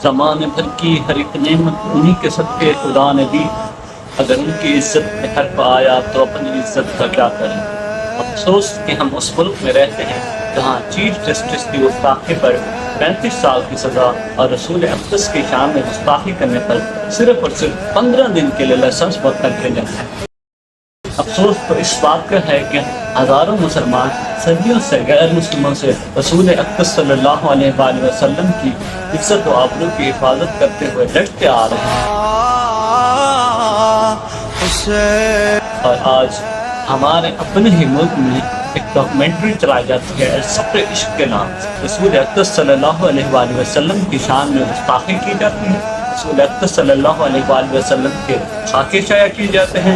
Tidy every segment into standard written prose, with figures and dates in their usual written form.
زمانے بھر کی ہر ایک نعمت انہی کے صدقے خدا نے دی، اگر ان کی عزت میں حرف آیا تو اپنی عزت کا کیا کریں۔ افسوس کہ ہم اس ملک میں رہتے ہیں جہاں چیف جسٹس کی گستاخی پر 35 سال کی سزا اور رسول اقدس کی شان میں گستاخی کرنے پر صرف اور صرف 15 دن کے لیے لائسنس معطل کیا جاتا ہے۔ افسوس تو اس بات کا ہے کہ ہزاروں مسلمان صدیوں سے غیر مسلموں سے رسول اقدس صلی اللہ علیہ وآلہ وسلم کی عزت و آبرو کی حفاظت کرتے ہوئے لڑتے آ رہے ہیں، اور آج ہمارے اپنے ہی ملک میں ایک ڈاکومنٹری چلائی جاتی ہے سفر عشق کے نام سے۔ رسول اقدس صلی اللہ علیہ وآلہ وسلم کی شان میں گستاخی کی جاتی ہے، رسول اقدس صلی اللہ علیہ وآلہ وسلم کے خاکے شائع کیے جاتے ہیں۔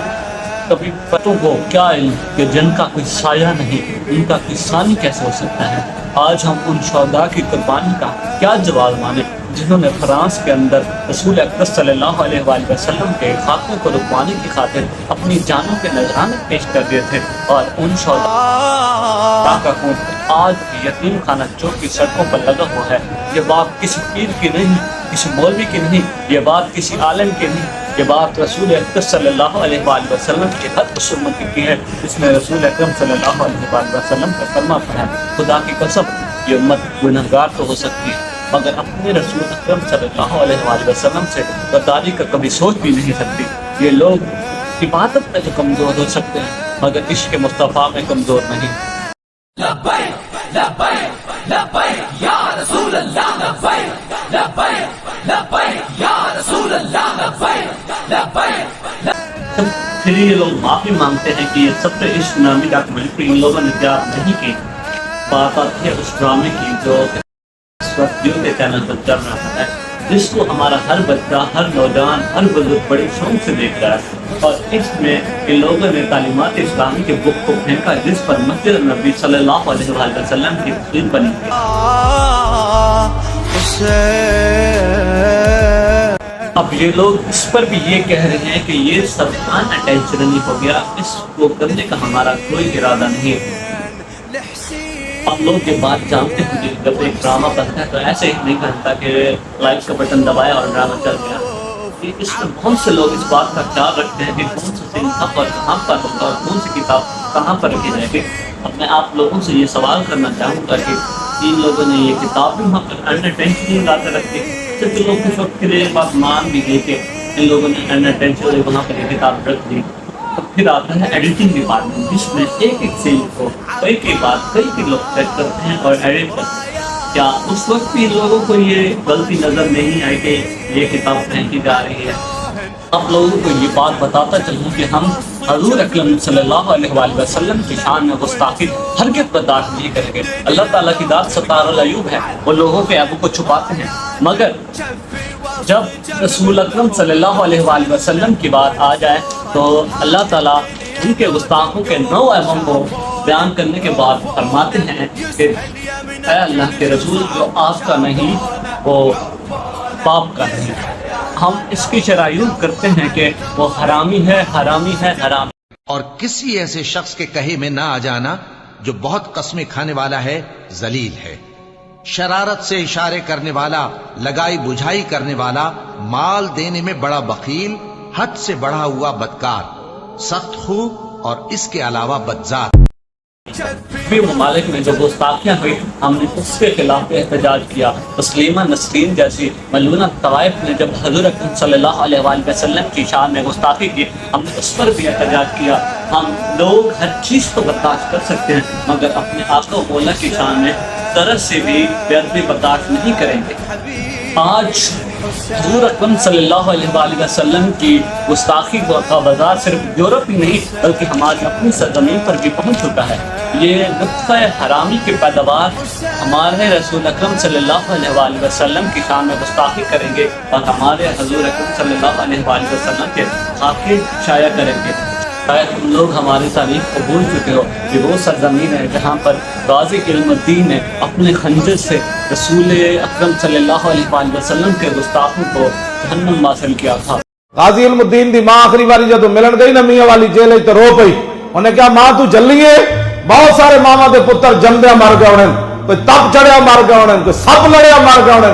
کبھی پتوں کو کیا علم کہ جن کا کوئی سایہ نہیں ان کا کوئی ثانی کیسے ہو سکتا ہے۔ آج ہم ان شہداء کی قربانی کا کیا جواز مانیں جنہوں نے فرانس کے اندر رسول اقدس صلی اللہ علیہ وآلہ وسلم کے خاکوں کو رکوانے کی خاطر اپنی جانوں کے نذرانے پیش کر دیے تھے، اور ان شہداء کا خون آج بھی یتیم خانہ چوک کی سڑکوں پر لگا ہوا ہے۔ یہ بات کسی پیر کی نہیں، کسی مولوی کی نہیں، یہ بات کسی عالم کی نہیں، یہ بات رسول اقدس صلی اللہ علیہ وآلہ وسلم کی حد سنت کی ہے، جس میں رسول اکرم صلی اللہ علیہ وآلہ وسلم کا کلمہ پڑھا ہے۔ خدا کی قسم یہ امت گنہگار تو ہو سکتی ہے مگر اپنے رسول اکرم صلی اللہ علیہ وآلہ وسلم سے غداری کا کبھی سوچ بھی نہیں سکتی۔ یہ لوگ عبادت میں تو کمزور ہو سکتے ہیں مگر عشق مصطفیٰ میں کمزور نہیں۔ لبیک لبیک لبیک یا رسول اللہ، لبیک لبیک لبیک یا رسول اللہ، لبیک لبیک۔ پھر یہ لوگ معافی مانگتے ہیں کہ یہ سفر عشق نامی ڈاکومنٹری ان لوگوں نے تیار نہیں کی۔ بات آتی ہے اس ڈرامے کی جو اس وقت جیو کے چینل پر چل رہا ہے، جس کو ہمارا ہر بچہ، ہر نوجوان، ہر بزرگ بڑی شوق سے دیکھ رہا ہے، اور اس میں ان لوگوں نے تعلیمات اسلامی کے بک کو پھینکا جس پر مسجد نبی صلی اللہ علیہ وآلہ وسلم کی تصویر بنی ہے۔ اب یہ لوگ اس پر بھی یہ کہہ رہے ہیں کہ یہ سب ان اٹینشنلی ہو گیا، اس کو کرنے کا ہمارا کوئی ارادہ نہیں ہے۔ ہم لوگ یہ بات جانتے ہیں کہ جب ایک ڈرامہ بنتا ہے تو ایسے ہی نہیں بنتا کہ لائک کا بٹن دبایا اور ڈرامہ چل گیا۔ اس میں بہت سے لوگ اس بات کا خیال رکھتے ہیں کہ کون سا سین کہاں پر کہاں پر ہوگا اور کون سی کتاب کہاں پر رکھی جائے گی۔ اب میں آپ لوگوں سے یہ سوال کرنا چاہوں گا کہ ان لوگوں نے یہ کتاب بھی وہاں پر انڈر ٹینشن لا کر رکھی، صرف لوگ کچھ وقت کے لیے بات مان بھی گئے کہ ان لوگوں نے انڈر ٹینشن وہاں پر یہ کتاب رکھ دی۔ پھر آتا ہے ایڈیٹنگ ڈپارٹمنٹ، جس میں ایک ایک سین کو کئی بات کئی لوگ چیک کرتے ہیں اور ایڈٹ کرتے ہیں۔ کیا اس وقت بھی لوگوں کو یہ غلطی نظر نہیں آئی کہ یہ کتاب پھینکی جا رہی ہے؟ آپ لوگوں کو یہ بات بتاتا چلوں کہ ہم حضور اکرم صلی اللہ علیہ وآلہ وسلم کی شان میں گستاخی ہرگز برداشت نہیں کریں گے۔ اللہ تعالیٰ کی ذات ستار العیوب ہے، وہ لوگوں کے عیبوں کو چھپاتے ہیں، مگر جب رسول اکرم صلی اللہ علیہ وآلہ وسلم کی بات آ جائے تو اللہ تعالیٰ ان کے گستاخوں کے 9 عیبوں کو بیان کرنے کے بعد فرماتے ہیں کہ اے اللہ کے رسول، جو آپ کا نہیں وہ پاپ کا نہیں۔ ہم اس کی شرائع کرتے ہیں کہ وہ حرامی ہے، حرامی ہے، حرامی۔ اور کسی ایسے شخص کے کہے میں نہ آ جانا جو بہت قسمیں کھانے والا ہے، ذلیل ہے، شرارت سے اشارے کرنے والا، لگائی بجھائی کرنے والا، مال دینے میں بڑا بخیل، حد سے بڑھا ہوا بدکار، سخت خو اور اس کے علاوہ بدذات۔ بھی ممالک میں جو گستاخیاں ہوئی ہم نے اس کے خلاف احتجاج کیا۔ تسلیمہ نسرین جیسی ملعونہ طوائف نے جب حضور اکرم صلی اللہ علیہ وآلہ وسلم کی شان میں گستاخی کی، ہم نے اس پر بھی احتجاج کیا۔ ہم لوگ ہر چیز کو برداشت کر سکتے ہیں مگر اپنے آقا و مولا کی شان میں ذرا سے بھی بے ادبی برداشت نہیں کریں گے۔ آج حضور اکرم صلی اللہ علیہ وآلہ وسلم کی گستاخی کا بازار صرف یورپ ہی نہیں بلکہ ہماری اپنی سرزمین پر بھی پہنچ چکا ہے۔ یہ نطفہ حرامی کی پیداوار ہمارے رسول اکرم صلی اللہ علیہ وآلہ وسلم کی شان میں گستاخی کریں گے اور ہمارے حضور اکرم صلی اللہ علیہ وآلہ وسلم کے خاکے شائع کریں گے۔ شاید تم لوگ ہماری تاریخ کو بھول چکے ہو کہ وہ سرزمین ہے جہاں پر غازی علم الدین نے اپنے خنجر سے رسول اکرم صلی اللہ علیہ وآلہ وسلم کے گستاخوں کو جہنم واصل کیا تھا۔ غازی علم الدین دی ماں آخری باری جدو ملن گئی نا میاں والی جیل تو رو پئی، انہیں کہا ماں تو جلی ہے؟ بہت سارے ماما دے پتر جمدیا مر گئے ہونے، کوئی تپ چڑھیا مر گئے ہونے، کوئی سپ لڑیا مر گئے ہونے،